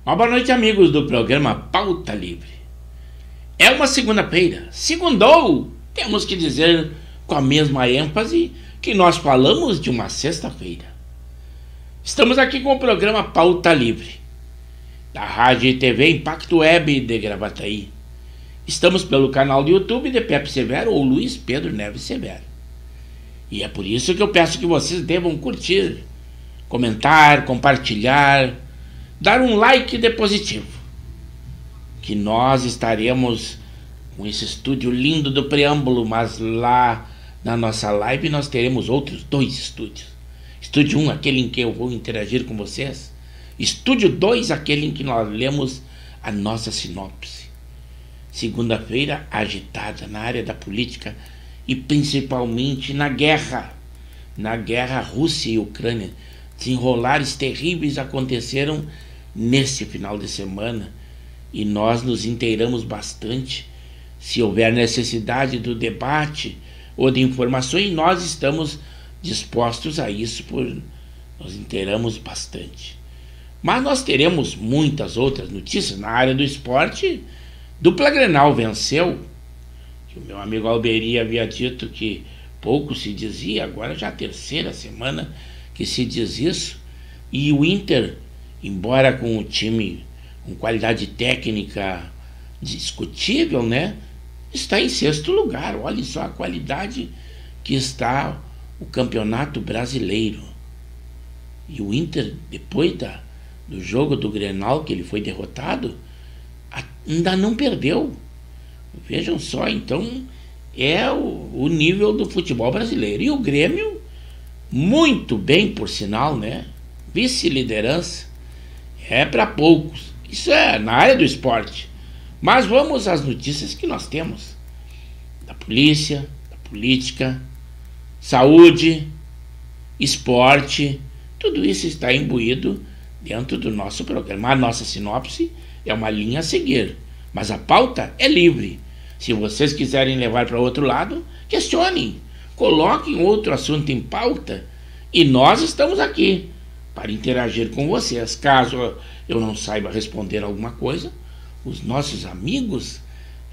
Uma boa noite, amigos do programa Pauta Livre. É uma segunda-feira, segundou, temos que dizer com a mesma ênfase que nós falamos de uma sexta-feira. Estamos aqui com o programa Pauta Livre, da Rádio e TV Impacto Web de Gravataí. Estamos pelo canal do YouTube de Pepe Severo ou Luiz Pedro Neves Severo. E é por isso que eu peço que vocês devam curtir, comentar, compartilhar, dar um like de positivo, que nós estaremos com esse estúdio lindo do preâmbulo, mas lá na nossa live nós teremos outros 2 estúdios. Estúdio 1, aquele em que eu vou interagir com vocês. Estúdio 2, aquele em que nós lemos a nossa sinopse. Segunda-feira agitada na área da política e principalmente na guerra Rússia e Ucrânia. Desenrolares terríveis aconteceram nesse final de semana e nós nos inteiramos bastante. Se houver necessidade do debate ou de informações, nós estamos dispostos a isso, nós inteiramos bastante. Mas nós teremos muitas outras notícias na área do esporte. Dupla Grenal venceu, que o meu amigo Alberi havia dito que pouco se dizia, agora já a terceira semana que se diz isso, e o Inter, embora com um time com qualidade técnica discutível, né, está em 6º lugar. Olha só a qualidade que está o Campeonato Brasileiro. E o Inter, depois do jogo do Grenal, que ele foi derrotado, ainda não perdeu. Vejam só, então é o nível do futebol brasileiro. E o Grêmio, muito bem, por sinal, né? Vice-liderança é para poucos. Isso é na área do esporte. Mas vamos às notícias que nós temos da polícia, da política, saúde, esporte. Tudo isso está imbuído dentro do nosso programa. A nossa sinopse é uma linha a seguir, mas a pauta é livre. Se vocês quiserem levar para outro lado, questionem, coloquem outro assunto em pauta e nós estamos aqui para interagir com vocês. Caso eu não saiba responder alguma coisa, os nossos amigos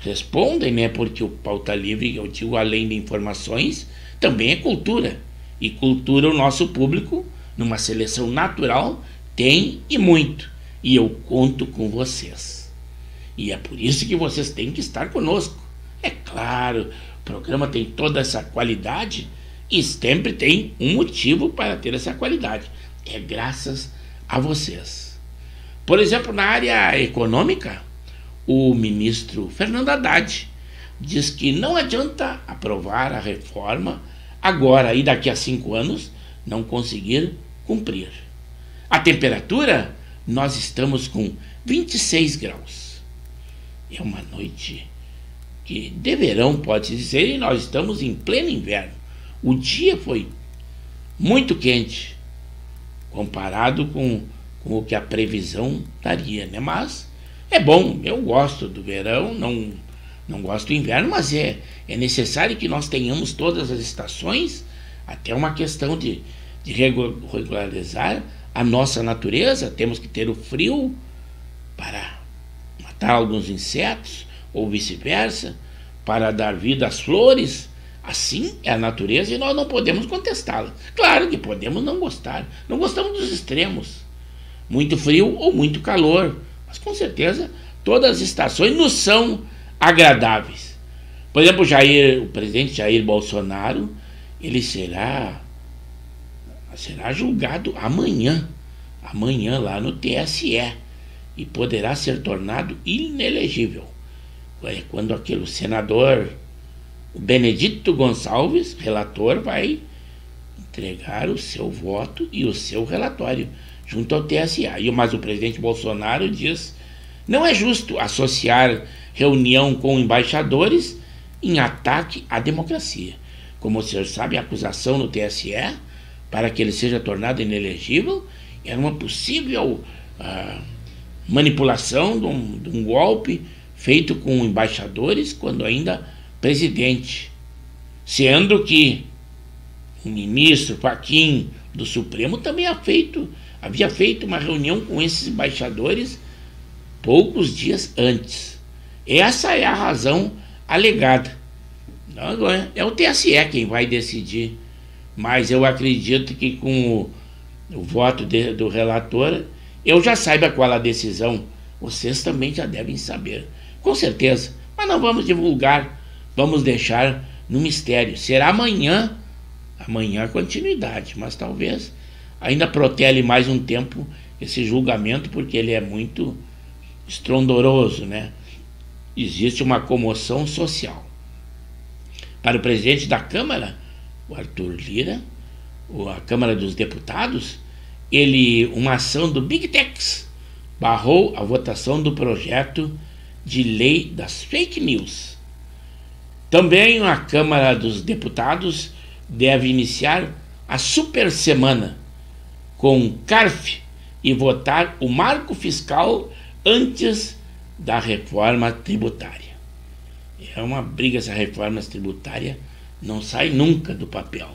respondem, né? Porque o Pauta Livre, eu digo, além de informações, também é cultura. E cultura o nosso público, numa seleção natural, tem e muito. E eu conto com vocês. E é por isso que vocês têm que estar conosco. É claro, o programa tem toda essa qualidade e sempre tem um motivo para ter essa qualidade. É graças a vocês. Por exemplo, na área econômica, o ministro Fernando Haddad diz que não adianta aprovar a reforma agora e daqui a 5 anos não conseguir cumprir. A temperatura, nós estamos com 26 graus. É uma noite que de verão, pode-se dizer, e nós estamos em pleno inverno. O dia foi muito quente comparado com o que a previsão daria, né? Mas é bom, eu gosto do verão, não gosto do inverno, mas é necessário que nós tenhamos todas as estações, até uma questão de regularizar a nossa natureza. Temos que ter o frio para matar alguns insetos, ou vice-versa, para dar vida às flores. Assim é a natureza e nós não podemos contestá-la. Claro que podemos não gostar, não gostamos dos extremos, muito frio ou muito calor, mas com certeza todas as estações nos são agradáveis. Por exemplo, o presidente Jair Bolsonaro, ele será julgado amanhã lá no TSE, e poderá ser tornado inelegível. É quando aquele senador, o Benedito Gonçalves, relator, vai entregar o seu voto e o seu relatório junto ao TSE. Mas o presidente Bolsonaro diz: não é justo associar reunião com embaixadores em ataque à democracia. Como o senhor sabe, a acusação no TSE para que ele seja tornado inelegível era uma possível manipulação de um golpe feito com embaixadores quando ainda presidente, sendo que o ministro Fachin do Supremo também havia feito uma reunião com esses embaixadores poucos dias antes. Essa é a razão alegada. É o TSE quem vai decidir, mas eu acredito que com o voto do relator, eu já saiba qual a decisão. Vocês também já devem saber, com certeza, mas não vamos divulgar, vamos deixar no mistério. Será amanhã a continuidade, mas talvez ainda protele mais um tempo esse julgamento, porque ele é muito estrondoroso, né? Existe uma comoção social. Para o presidente da Câmara, o Arthur Lira, a Câmara dos Deputados, uma ação do Big Techs barrou a votação do projeto de lei das fake news. Também a Câmara dos Deputados deve iniciar a super semana com CARF e votar o marco fiscal antes da reforma tributária. É uma briga, essa reforma tributária não sai nunca do papel.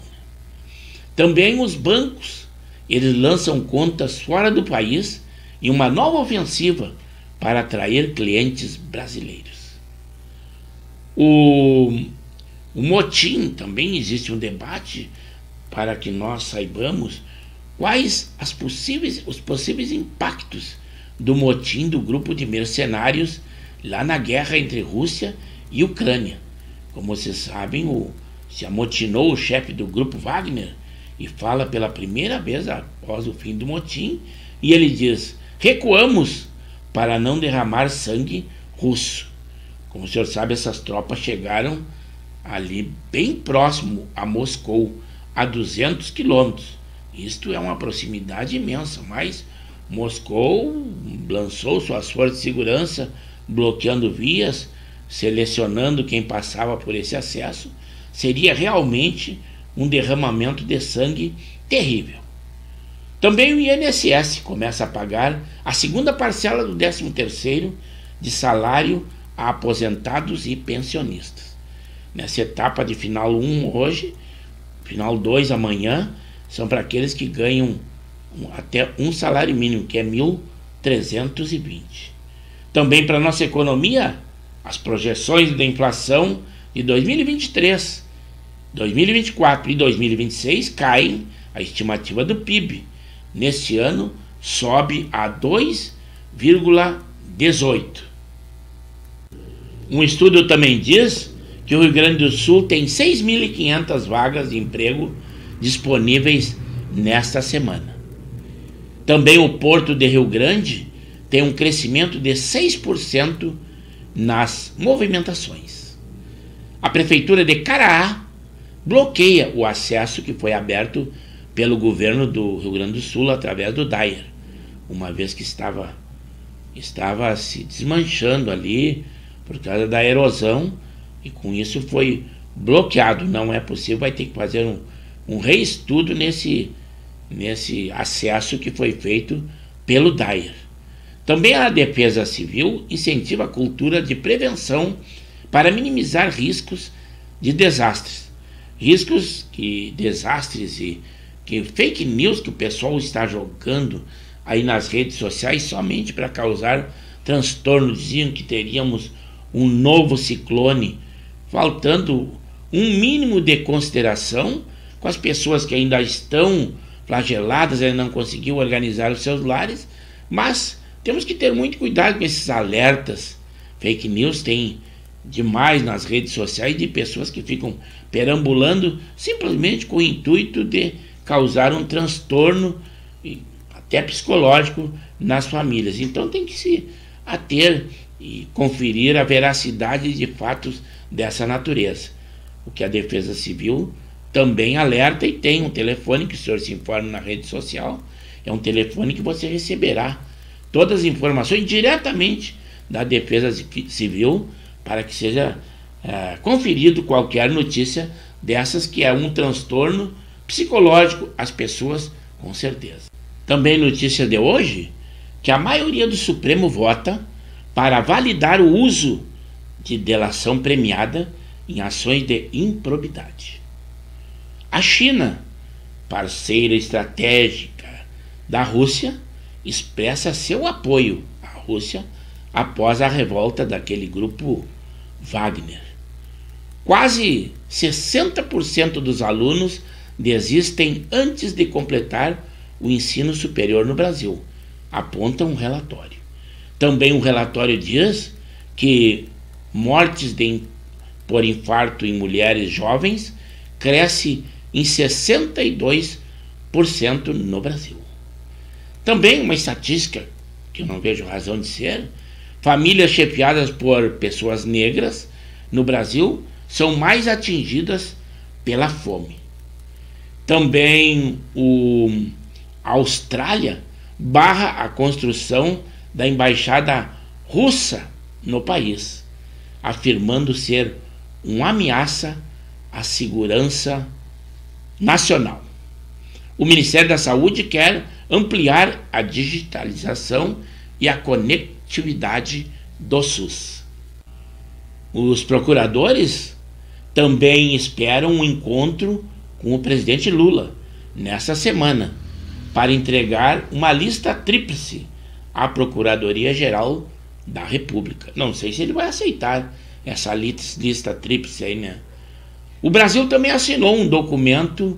Também os bancos, eles lançam contas fora do país e uma nova ofensiva para atrair clientes brasileiros. O motim, também existe um debate para que nós saibamos quais os possíveis impactos do motim do grupo de mercenários lá na guerra entre Rússia e Ucrânia. Como vocês sabem, se amotinou o chefe do grupo Wagner e fala pela primeira vez após o fim do motim, e ele diz: recuamos para não derramar sangue russo. Como o senhor sabe, essas tropas chegaram ali bem próximo a Moscou, a 200 quilômetros. Isto é uma proximidade imensa, mas Moscou lançou suas forças de segurança, bloqueando vias, selecionando quem passava por esse acesso. Seria realmente um derramamento de sangue terrível. Também o INSS começa a pagar a segunda parcela do 13º de salário a aposentados e pensionistas. Nessa etapa de final 1 hoje, final 2 amanhã, são para aqueles que ganham até um salário mínimo, que é 1.320. Também para a nossa economia, as projeções da inflação de 2023, 2024 e 2026 caem a estimativa do PIB. Neste ano, sobe a 2,18. Um estudo também diz que o Rio Grande do Sul tem 6.500 vagas de emprego disponíveis nesta semana. Também o Porto de Rio Grande tem um crescimento de 6% nas movimentações. A Prefeitura de Caraá bloqueia o acesso que foi aberto pelo governo do Rio Grande do Sul através do DAER, uma vez que estava se desmanchando ali por causa da erosão, e com isso foi bloqueado. Não é possível, vai ter que fazer um reestudo nesse acesso que foi feito pelo DAER. Também a Defesa Civil incentiva a cultura de prevenção para minimizar riscos de desastres. Desastres e que fake news que o pessoal está jogando aí nas redes sociais somente para causar transtorno. Diziam que teríamos um novo ciclone, faltando um mínimo de consideração com as pessoas que ainda estão flageladas, ainda não conseguiram organizar os seus lares. Mas temos que ter muito cuidado com esses alertas. Fake news tem demais nas redes sociais, de pessoas que ficam perambulando simplesmente com o intuito de causar um transtorno até psicológico nas famílias. Então tem que se ater e conferir a veracidade de fatos dessa natureza. O que a Defesa Civil também alerta, e tem um telefone que o senhor se informa na rede social, é um telefone que você receberá todas as informações diretamente da Defesa Civil, para que seja conferido qualquer notícia dessas, que é um transtorno psicológico às pessoas, com certeza. Também notícia de hoje, que a maioria do Supremo vota para validar o uso de delação premiada em ações de improbidade. A China, parceira estratégica da Rússia, expressa seu apoio à Rússia após a revolta daquele grupo Wagner. Quase 60% dos alunos desistem antes de completar o ensino superior no Brasil, aponta um relatório. Também um relatório diz que mortes por infarto em mulheres jovens cresce em 62% no Brasil. Também uma estatística que eu não vejo razão de ser: famílias chefiadas por pessoas negras no Brasil são mais atingidas pela fome. Também a Austrália barra a construção da embaixada russa no país, afirmando ser uma ameaça à segurança nacional. O Ministério da Saúde quer ampliar a digitalização e a conectividade do SUS. Os procuradores também esperam um encontro com o presidente Lula nesta semana para entregar uma lista tríplice à Procuradoria-Geral da República. Não sei se ele vai aceitar essa lista tríplice aí, né? O Brasil também assinou um documento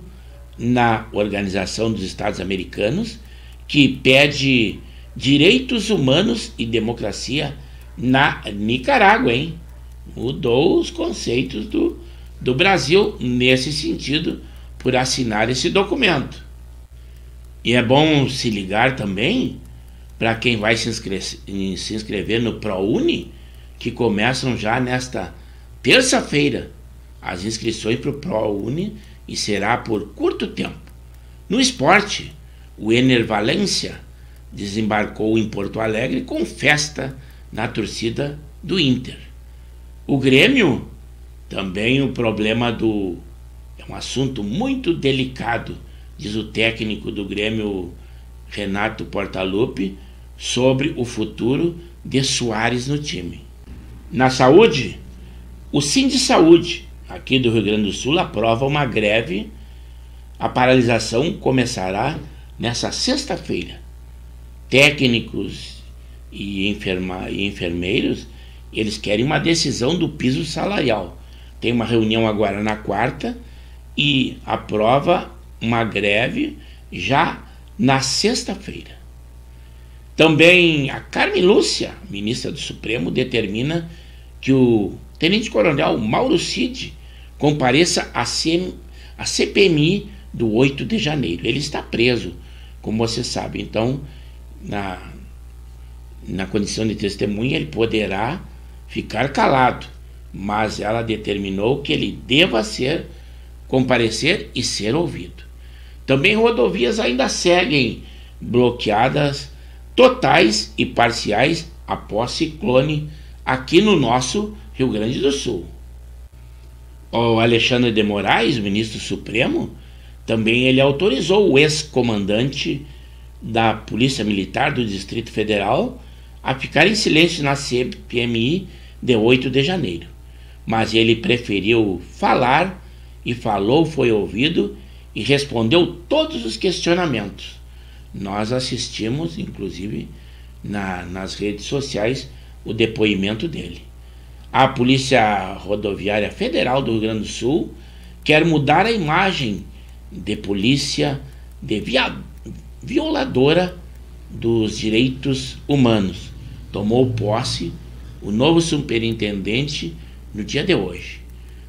na Organização dos Estados Americanos que pede direitos humanos e democracia na Nicarágua, hein? Mudou os conceitos do Brasil nesse sentido por assinar esse documento. E é bom se ligar também para quem vai se inscrever no ProUni, que começam já nesta terça-feira as inscrições para o ProUni e será por curto tempo. No esporte, o Ener Valencia desembarcou em Porto Alegre com festa na torcida do Inter. O Grêmio, também o problema é um assunto muito delicado, diz o técnico do Grêmio, Renato Portaluppi, sobre o futuro de Soares no time. Na saúde, o Sindisaúde, aqui do Rio Grande do Sul, aprova uma greve. A paralisação começará nessa sexta-feira. Técnicos e enfermeiros, eles querem uma decisão do piso salarial. Tem uma reunião agora na quarta e aprova uma greve já na sexta-feira. Também a Carmen Lúcia, ministra do Supremo, determina que o tenente-coronel Mauro Cid compareça à CPMI do 8 de janeiro. Ele está preso, como você sabe. Então, na condição de testemunha, ele poderá ficar calado, mas ela determinou que ele deva comparecer e ser ouvido. Também rodovias ainda seguem bloqueadas totais e parciais após ciclone aqui no nosso Rio Grande do Sul. O Alexandre de Moraes, ministro supremo, também ele autorizou o ex-comandante da Polícia Militar do Distrito Federal a ficar em silêncio na CPMI de 8 de janeiro. Mas ele preferiu falar e falou, foi ouvido e respondeu todos os questionamentos. Nós assistimos, inclusive, nas redes sociais, o depoimento dele. A Polícia Rodoviária Federal do Rio Grande do Sul quer mudar a imagem de polícia violadora dos direitos humanos. Tomou posse o novo superintendente no dia de hoje.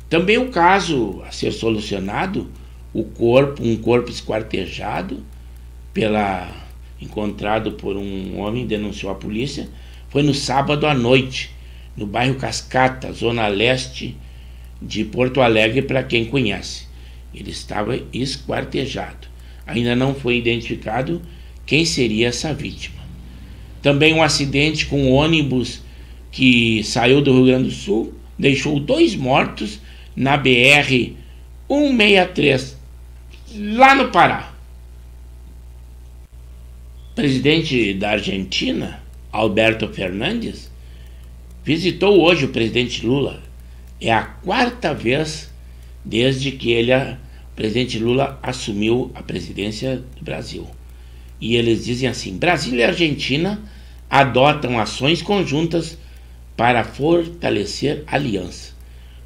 Também o caso a ser solucionado, um corpo esquartejado encontrado por um homem, denunciou a polícia, foi no sábado à noite, no bairro Cascata, zona leste de Porto Alegre, para quem conhece. Ele estava esquartejado. Ainda não foi identificado quem seria essa vítima. Também um acidente com um ônibus que saiu do Rio Grande do Sul, deixou 2 mortos na BR-163, lá no Pará. O presidente da Argentina, Alberto Fernandes, visitou hoje o presidente Lula. É a 4ª vez desde que o presidente Lula assumiu a presidência do Brasil. E eles dizem assim: Brasil e Argentina adotam ações conjuntas para fortalecer a aliança.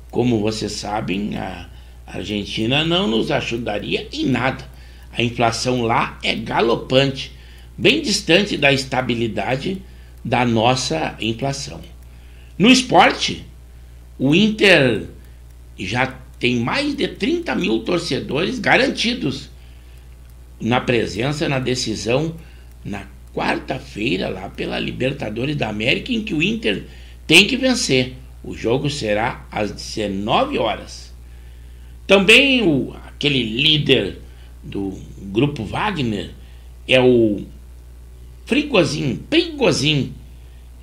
Como vocês sabem, a Argentina não nos ajudaria em nada. A inflação lá é galopante, bem distante da estabilidade da nossa inflação. No esporte, o Inter já tem mais de 30 mil torcedores garantidos na presença na decisão na quarta-feira lá pela Libertadores da América, em que o Inter tem que vencer. O jogo será às 19 horas. Também aquele líder do Grupo Wagner é o Prigozhin.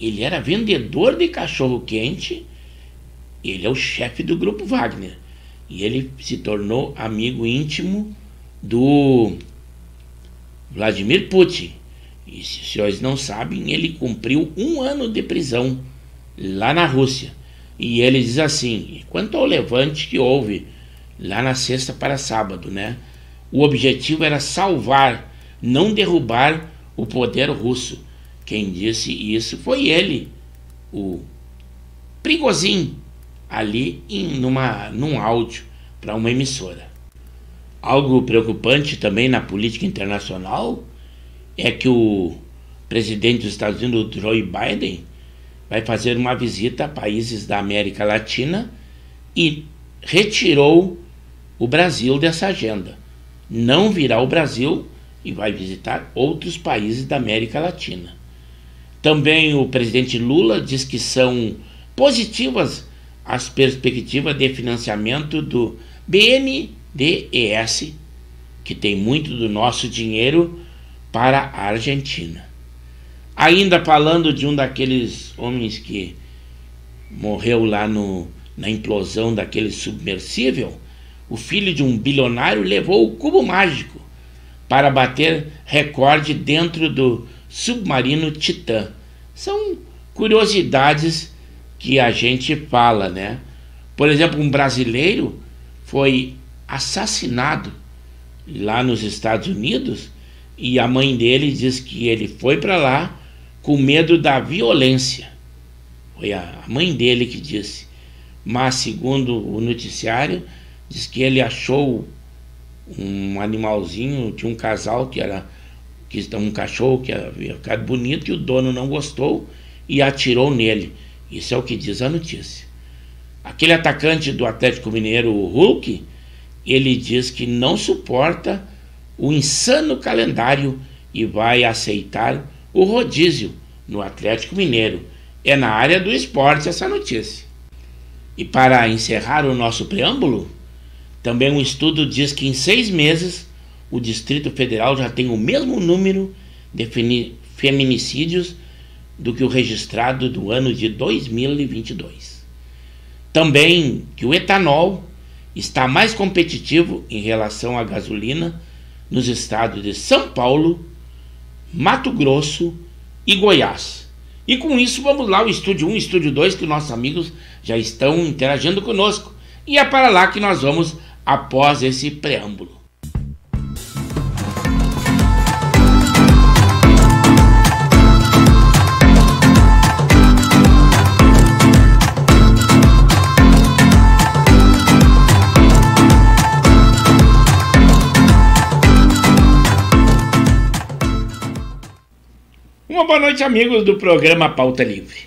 Ele era vendedor de cachorro-quente, ele é o chefe do Grupo Wagner. E ele se tornou amigo íntimo do Vladimir Putin. E se os senhores não sabem, ele cumpriu 1 ano de prisão lá na Rússia. E ele diz assim, quanto ao levante que houve lá na sexta para sábado, né? O objetivo era salvar, não derrubar o poder russo. Quem disse isso foi ele, o Prigozhin, ali num áudio para uma emissora. Algo preocupante também na política internacional é que o presidente dos Estados Unidos, Joe Biden, vai fazer uma visita a países da América Latina e retirou o Brasil dessa agenda. Não virá ao Brasil e vai visitar outros países da América Latina. Também o presidente Lula diz que são positivas as perspectivas de financiamento do BNDES, que tem muito do nosso dinheiro para a Argentina. Ainda falando de um daqueles homens que morreu lá na implosão daquele submersível, o filho de um bilionário levou o cubo mágico para bater recorde dentro do submarino Titã. São curiosidades que a gente fala, né? Por exemplo, um brasileiro foi assassinado lá nos Estados Unidos e a mãe dele diz que ele foi para lá com medo da violência. Foi a mãe dele que disse. Mas, segundo o noticiário, diz que ele achou um animalzinho de um casal um cachorro que havia ficado bonito, que o dono não gostou e atirou nele. Isso é o que diz a notícia. Aquele atacante do Atlético Mineiro, o Hulk, ele diz que não suporta o insano calendário e vai aceitar o rodízio no Atlético Mineiro. É na área do esporte essa notícia. E para encerrar o nosso preâmbulo, também um estudo diz que em 6 meses o Distrito Federal já tem o mesmo número de feminicídios do que o registrado do ano de 2022. Também que o etanol está mais competitivo em relação à gasolina nos estados de São Paulo, Mato Grosso e Goiás. E com isso vamos lá ao Estúdio 1 e Estúdio 2, que nossos amigos já estão interagindo conosco. E é para lá que nós vamos após esse preâmbulo. Uma boa noite, amigos do programa Pauta Livre.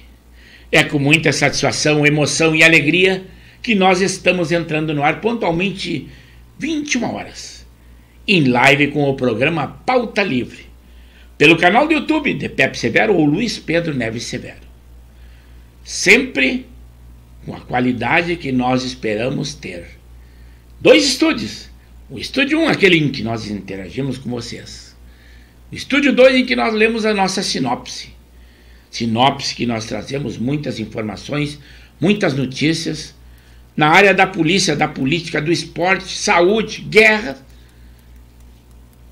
É com muita satisfação, emoção e alegria que nós estamos entrando no ar pontualmente 21 horas, em live com o programa Pauta Livre, pelo canal do YouTube de Pepe Severo ou Luiz Pedro Neves Severo. Sempre com a qualidade que nós esperamos ter. 2 estúdios. O Estúdio 1, aquele em que nós interagimos com vocês. O Estúdio 2, em que nós lemos a nossa sinopse. Sinopse que nós trazemos muitas informações, muitas notícias, na área da polícia, da política, do esporte, saúde, guerra,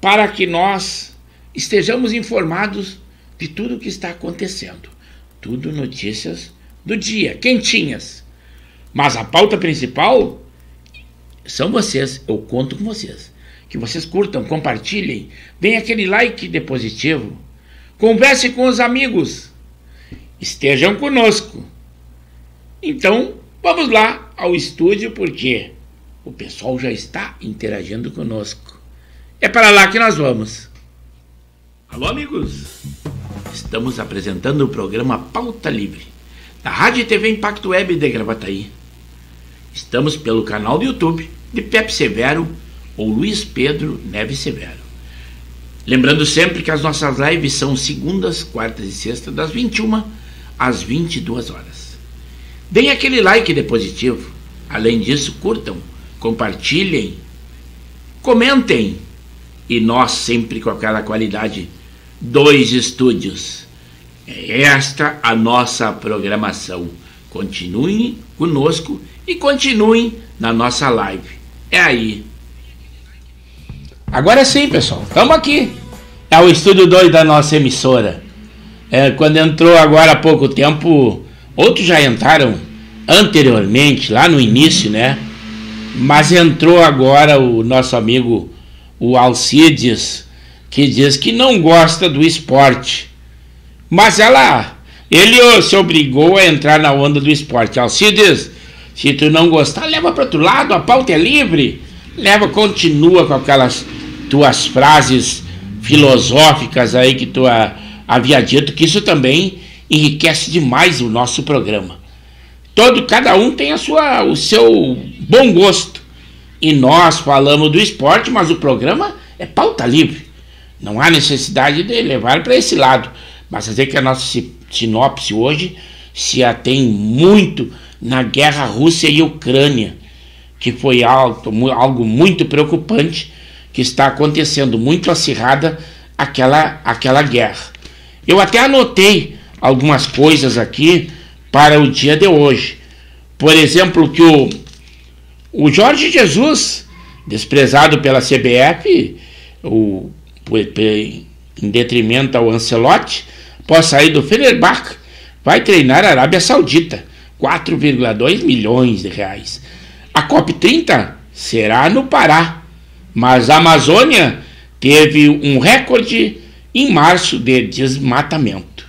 para que nós estejamos informados de tudo o que está acontecendo. Tudo notícias do dia, quentinhas. Mas a pauta principal são vocês, eu conto com vocês. Que vocês curtam, compartilhem, deem aquele like de positivo, converse com os amigos, estejam conosco. Então, vamos lá ao estúdio, porque o pessoal já está interagindo conosco. É para lá que nós vamos. Alô, amigos! Estamos apresentando o programa Pauta Livre, da Rádio e TV Impacto Web de Gravataí. Estamos pelo canal do YouTube de Pepe Severo ou Luiz Pedro Neves Severo. Lembrando sempre que as nossas lives são segundas, quartas e sextas, das 21 às 22 horas. Deem aquele like de positivo. Além disso, curtam, compartilhem, comentem. E nós sempre com aquela qualidade, 2 estúdios. É esta a nossa programação. Continuem conosco e continuem na nossa live. É aí. Agora sim, pessoal, estamos aqui. É o estúdio 2 da nossa emissora. Quando entrou agora há pouco tempo, outros já entraram anteriormente, lá no início, né? Mas entrou agora o nosso amigo, o Alcides, que diz que não gosta do esporte. Mas ele se obrigou a entrar na onda do esporte. Alcides, se tu não gostar, leva para outro lado, a pauta é livre. Continua com aquelas tuas frases filosóficas aí que tu havia dito, que isso também enriquece demais o nosso programa. Cada um tem o seu bom gosto. E nós falamos do esporte, mas o programa é pauta livre. Não há necessidade de levar para esse lado. Basta dizer que a nossa sinopse hoje se atém muito na guerra Rússia e Ucrânia, que foi algo muito preocupante, que está acontecendo, muito acirrada aquela guerra. Eu até anotei algumas coisas aqui para o dia de hoje. Por exemplo, que o Jorge Jesus, desprezado pela CBF, em detrimento ao Ancelotti, após sair do Fenerbahçe, vai treinar a Arábia Saudita, 4,2 milhões de reais. A COP30 será no Pará, mas a Amazônia teve um recorde em março de desmatamento.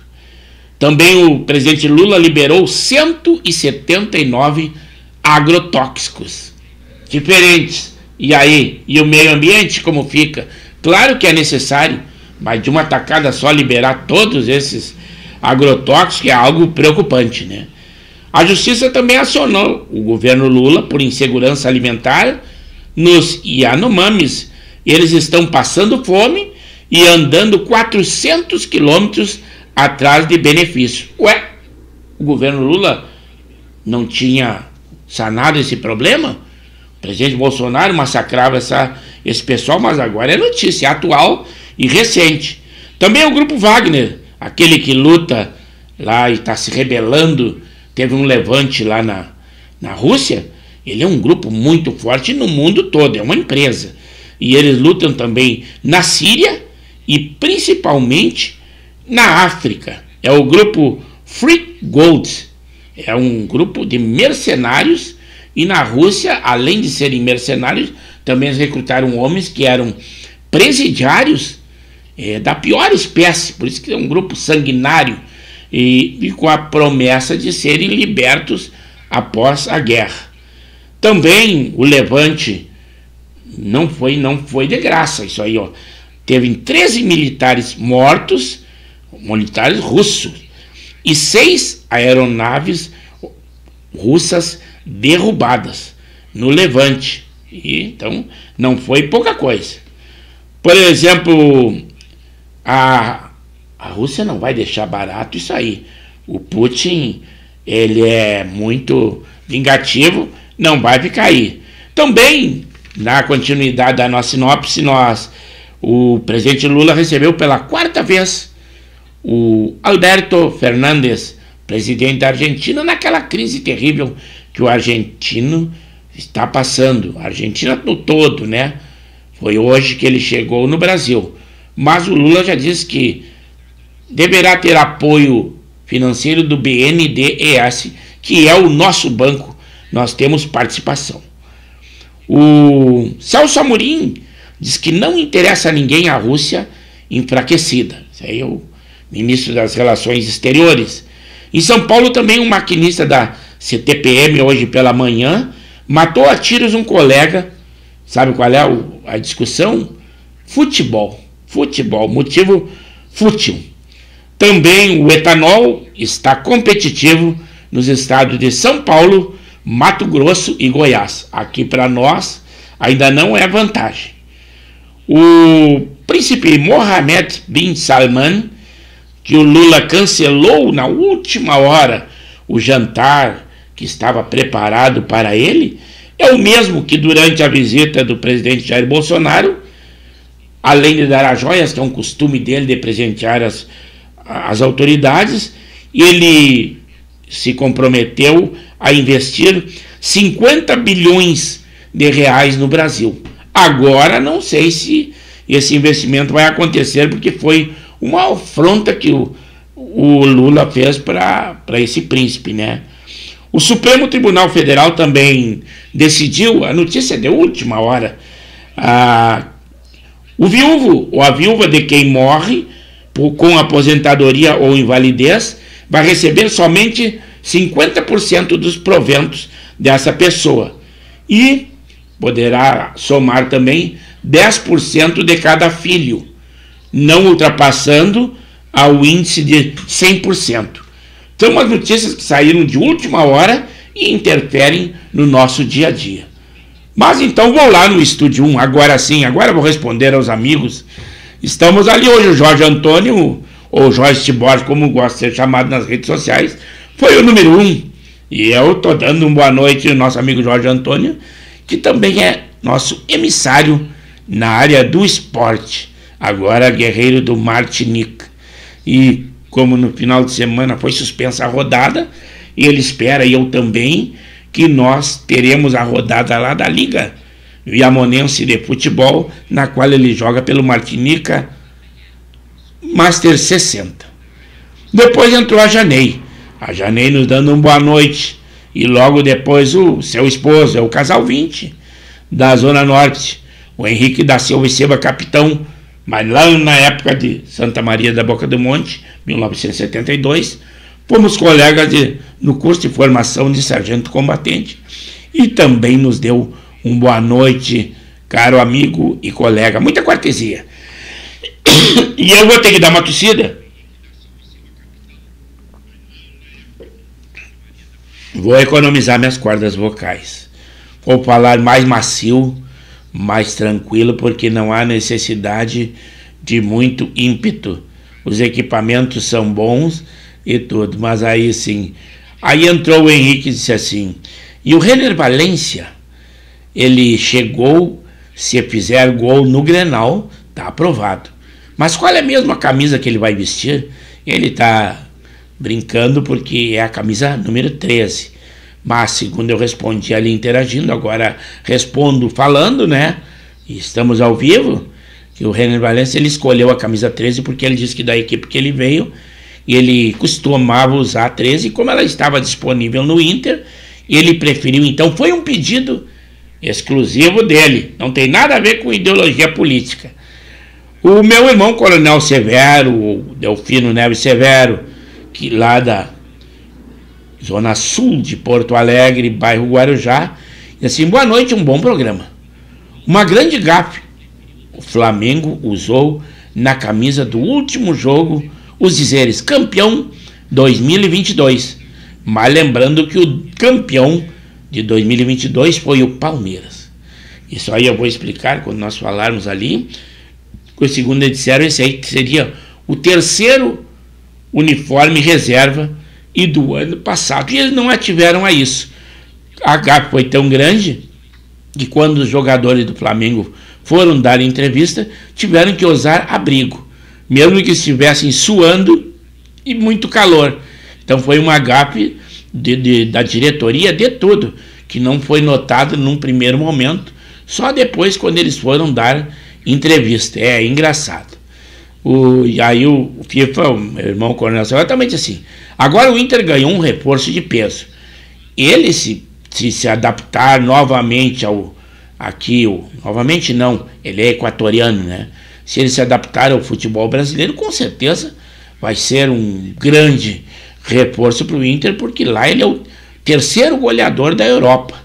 Também o presidente Lula liberou 179 agrotóxicos diferentes. E aí? E o meio ambiente como fica? Claro que é necessário, mas de uma tacada só liberar todos esses agrotóxicos é algo preocupante, né? A justiça também acionou o governo Lula por insegurança alimentar nos Yanomamis. Eles estão passando fome e andando 400 quilômetros atrás de benefício. Ué, o governo Lula não tinha sanado esse problema? O presidente Bolsonaro massacrava esse pessoal, mas agora é notícia atual e recente. Também o grupo Wagner, aquele que luta lá e está se rebelando, teve um levante lá na Rússia. Ele é um grupo muito forte no mundo todo, é uma empresa. E eles lutam também na Síria e principalmente na África. É o grupo Free Gold. É um grupo de mercenários. E na Rússia, além de serem mercenários, também recrutaram homens que eram presidiários da pior espécie. Por isso que é um grupo sanguinário. E com a promessa de serem libertos após a guerra. Também o levante não foi de graça. Isso aí, ó. Teve 13 militares mortos, militares russos, e 6 aeronaves russas derrubadas no levante. E, então, não foi pouca coisa. Por exemplo, a Rússia não vai deixar barato isso aí. O Putin, ele é muito vingativo, não vai ficar aí. Também, na continuidade da nossa sinopse, o presidente Lula recebeu pela 4ª vez o Alberto Fernandes, presidente da Argentina, naquela crise terrível que o argentino está passando. A Argentina no todo, né? Foi hoje que ele chegou no Brasil. Mas o Lula já disse que deverá ter apoio financeiro do BNDES, que é o nosso banco. Nós temos participação. O Celso Amorim diz que não interessa a ninguém a Rússia enfraquecida. Isso aí é o ministro das Relações Exteriores. Em São Paulo também um maquinista da CTPM hoje pela manhã matou a tiros um colega. Sabe qual é a discussão? Futebol, motivo fútil. Também o etanol está competitivo nos estados de São Paulo, Mato Grosso e Goiás. Aqui para nós ainda não é vantagem. O príncipe Mohammed bin Salman, que o Lula cancelou na última hora o jantar que estava preparado para ele, é o mesmo que durante a visita do presidente Jair Bolsonaro, além de dar as joias, que é um costume dele de presentear as autoridades, ele se comprometeu a investir 50 bilhões de reais no Brasil. Agora não sei se esse investimento vai acontecer, porque foi uma afronta que o Lula fez para esse príncipe, né? O Supremo Tribunal Federal também decidiu, a notícia de última hora, o viúvo ou a viúva de quem morre com aposentadoria ou invalidez vai receber somente 50% dos proventos dessa pessoa e poderá somar também 10% de cada filho, não ultrapassando ao índice de 100%. São umas notícias que saíram de última hora e interferem no nosso dia a dia. Mas então vou lá no Estúdio 1, agora sim, agora vou responder aos amigos. Estamos ali hoje, o Jorge Antônio, ou Jorge Tibor, como gosta de ser chamado nas redes sociais, foi o número 1. E eu estou dando uma boa noite ao nosso amigo Jorge Antônio, que também é nosso emissário na área do esporte, agora guerreiro do Martinique. E como no final de semana foi suspensa a rodada, ele espera, e eu também, que nós teremos a rodada lá da Liga Viamonense de Futebol, na qual ele joga pelo Martinica Master 60. Depois entrou a Janei nos dando uma boa noite, e logo depois o seu esposo, é o Casal 20, da Zona Norte, o Henrique da Silva e Silva, capitão, mas lá na época de Santa Maria da Boca do Monte, 1972, fomos colegas no curso de formação de sargento combatente, e também nos deu uma boa noite, caro amigo e colega, muita cortesia. E eu vou ter que dar uma tossida. Vou economizar minhas cordas vocais. Vou falar mais macio, mais tranquilo, porque não há necessidade de muito ímpeto. Os equipamentos são bons e tudo, mas aí sim. Aí entrou o Henrique e disse assim, e o Renner Valência, ele chegou, se fizer gol no Grenal, tá aprovado. Mas qual é mesmo a camisa que ele vai vestir? Ele tá brincando porque é a camisa número 13. Mas segundo eu respondi ali interagindo, agora respondo falando, né? E estamos ao vivo, que o Renner Valência, ele escolheu a camisa 13 porque ele disse que da equipe que ele veio, ele costumava usar a 13, como ela estava disponível no Inter, ele preferiu, então foi um pedido exclusivo dele, não tem nada a ver com ideologia política. O meu irmão Coronel Severo, o Delfino Neves Severo, que lá da Zona Sul de Porto Alegre, bairro Guarujá, e assim, boa noite, um bom programa. Uma grande gafe, o Flamengo usou na camisa do último jogo os dizeres campeão 2022, mas lembrando que o campeão de 2022 foi o Palmeiras. Isso aí eu vou explicar quando nós falarmos ali. O segundo eles disseram, esse aí seria o terceiro uniforme reserva e do ano passado. E eles não ativeram a isso. A gafe foi tão grande que quando os jogadores do Flamengo foram dar entrevista, tiveram que usar abrigo, mesmo que estivessem suando e muito calor. Então foi uma gafe da diretoria de tudo, que não foi notado num primeiro momento, só depois quando eles foram dar entrevista. É engraçado. E aí o FIFA, o meu irmão Coronel, exatamente assim. Agora o Inter ganhou um reforço de peso. Ele se adaptar novamente novamente não, ele é equatoriano, né? Se ele se adaptar ao futebol brasileiro, com certeza vai ser um grande reforço para o Inter, porque lá ele é o terceiro goleador da Europa.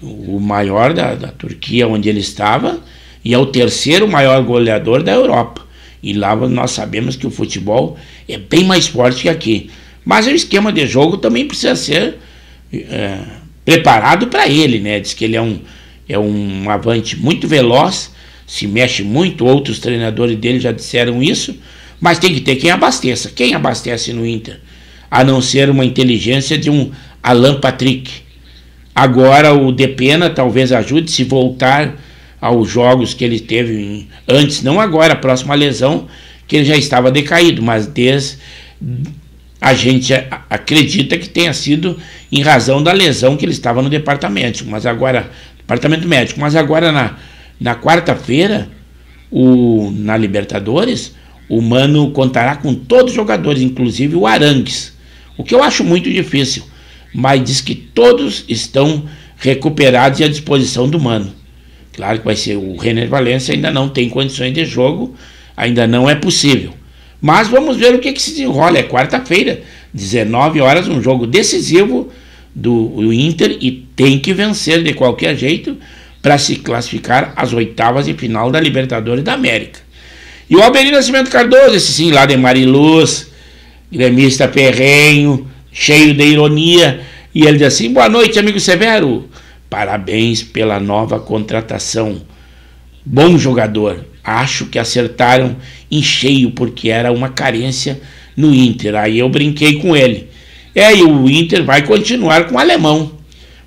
O maior da Turquia, onde ele estava, e é o terceiro maior goleador da Europa. E lá nós sabemos que o futebol é bem mais forte que aqui. Mas o esquema de jogo também precisa ser preparado para ele, né? Diz que ele é um avante muito veloz, se mexe muito, outros treinadores dele já disseram isso, mas tem que ter quem abasteça. Quem abastece no Inter? A não ser uma inteligência de um Alan Patrick. Agora o Depena talvez ajude se voltar aos jogos que ele teve antes, não agora, a próxima lesão, que ele já estava decaído, mas a gente acredita que tenha sido em razão da lesão que ele estava no departamento médico, mas agora na quarta-feira, na Libertadores, o Mano contará com todos os jogadores, inclusive o Arangues, o que eu acho muito difícil, mas diz que todos estão recuperados e à disposição do Mano. Claro que vai ser o Renner Valencia, ainda não tem condições de jogo, ainda não é possível. Mas vamos ver o que se desenrola. É quarta-feira, 19 horas, um jogo decisivo do Inter, e tem que vencer de qualquer jeito para se classificar às oitavas de final da Libertadores da América. E o Alberino Nascimento Cardoso, esse sim, lá de Mariluz, gremista ferrenho, cheio de ironia, e ele diz assim: boa noite, amigo Severo, parabéns pela nova contratação, bom jogador, acho que acertaram em cheio, porque era uma carência no Inter. Aí eu brinquei com ele, e o Inter vai continuar com o alemão,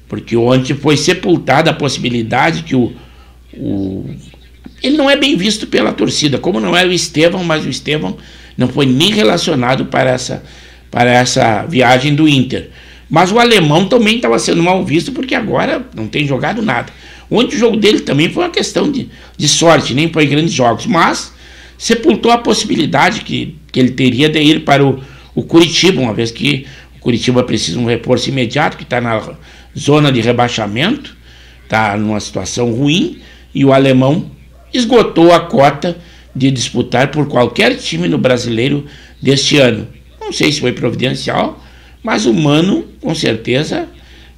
porque ontem foi sepultada a possibilidade que ele não é bem visto pela torcida, como não era o Estevão, mas o Estevão não foi nem relacionado para essa viagem do Inter. Mas o alemão também estava sendo mal visto, porque agora não tem jogado nada. Ontem o jogo dele também foi uma questão de sorte, nem foi grandes jogos, mas sepultou a possibilidade que ele teria de ir para o Curitiba, uma vez que o Curitiba precisa de um reforço imediato, que está na zona de rebaixamento, está numa situação ruim, e o alemão esgotou a cota de disputar por qualquer time no Brasileiro deste ano. Não sei se foi providencial, mas o Mano, com certeza,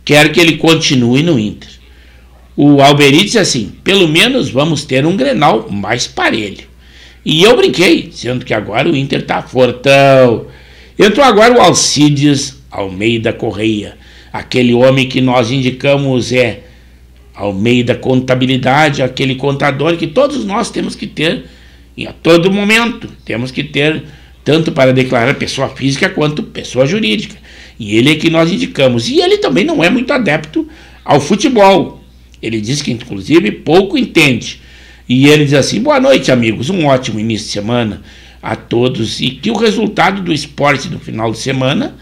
quer que ele continue no Inter. O Alberi disse assim: pelo menos vamos ter um Grenal mais parelho. E eu brinquei, dizendo que agora o Inter está fortão. Entrou agora o Alcides Almeida Correia, aquele homem que nós indicamos Almeida Contabilidade, aquele contador que todos nós temos que ter, e a todo momento temos que ter, tanto para declarar pessoa física quanto pessoa jurídica. E ele é que nós indicamos. E ele também não é muito adepto ao futebol. Ele diz que, inclusive, pouco entende. E ele diz assim: boa noite, amigos, um ótimo início de semana a todos, e que o resultado do esporte do final de semana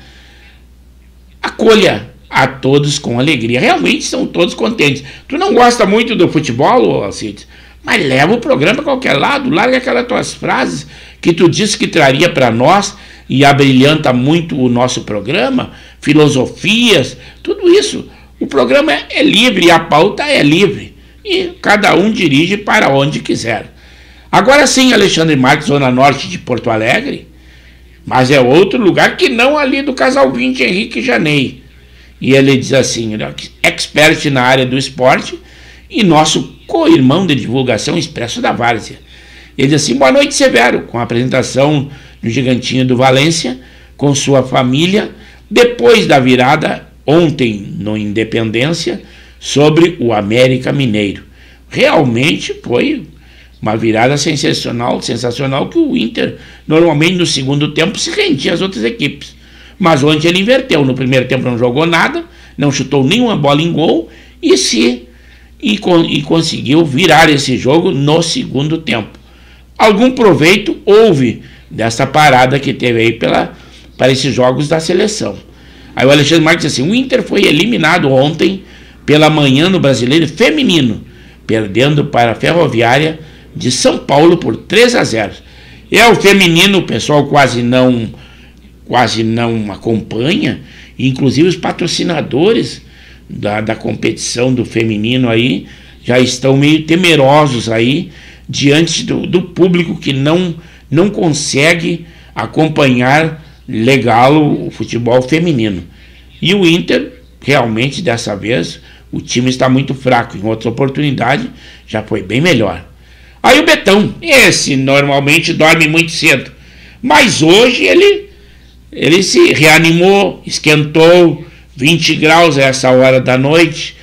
acolha a todos com alegria. Realmente são todos contentes. Tu não gosta muito do futebol, Alcides? Mas leva o programa para qualquer lado, larga aquelas tuas frases que tu disse que traria para nós e abrilhanta muito o nosso programa, filosofias, tudo isso. O programa é livre, a pauta é livre, e cada um dirige para onde quiser. Agora sim, Alexandre Marques, zona norte de Porto Alegre, mas é outro lugar que não ali do Casal 20, Henrique Janei. E ele diz assim: expert na área do esporte e nosso co-irmão de divulgação Expresso da Várzea. Ele diz assim: boa noite, Severo, com a apresentação do Gigantinho do Valência, com sua família, depois da virada ontem no Independência sobre o América Mineiro. Realmente foi uma virada sensacional, que o Inter normalmente no segundo tempo se rendia às outras equipes. Mas ontem ele inverteu. No primeiro tempo não jogou nada, não chutou nenhuma bola em gol e conseguiu virar esse jogo no segundo tempo. Algum proveito houve dessa parada que teve aí para esses jogos da seleção. Aí o Alexandre Marques diz assim: o Inter foi eliminado ontem pela manhã no Brasileiro Feminino, perdendo para a Ferroviária de São Paulo por 3-0. O feminino o pessoal quase não acompanha, inclusive os patrocinadores da competição do feminino aí já estão meio temerosos aí diante do público que não consegue acompanhar legal o futebol feminino. E o Inter, realmente, dessa vez, o time está muito fraco. Em outra oportunidade, já foi bem melhor. Aí o Betão, esse normalmente dorme muito cedo, mas hoje ele se reanimou, esquentou, 20 graus a essa hora da noite,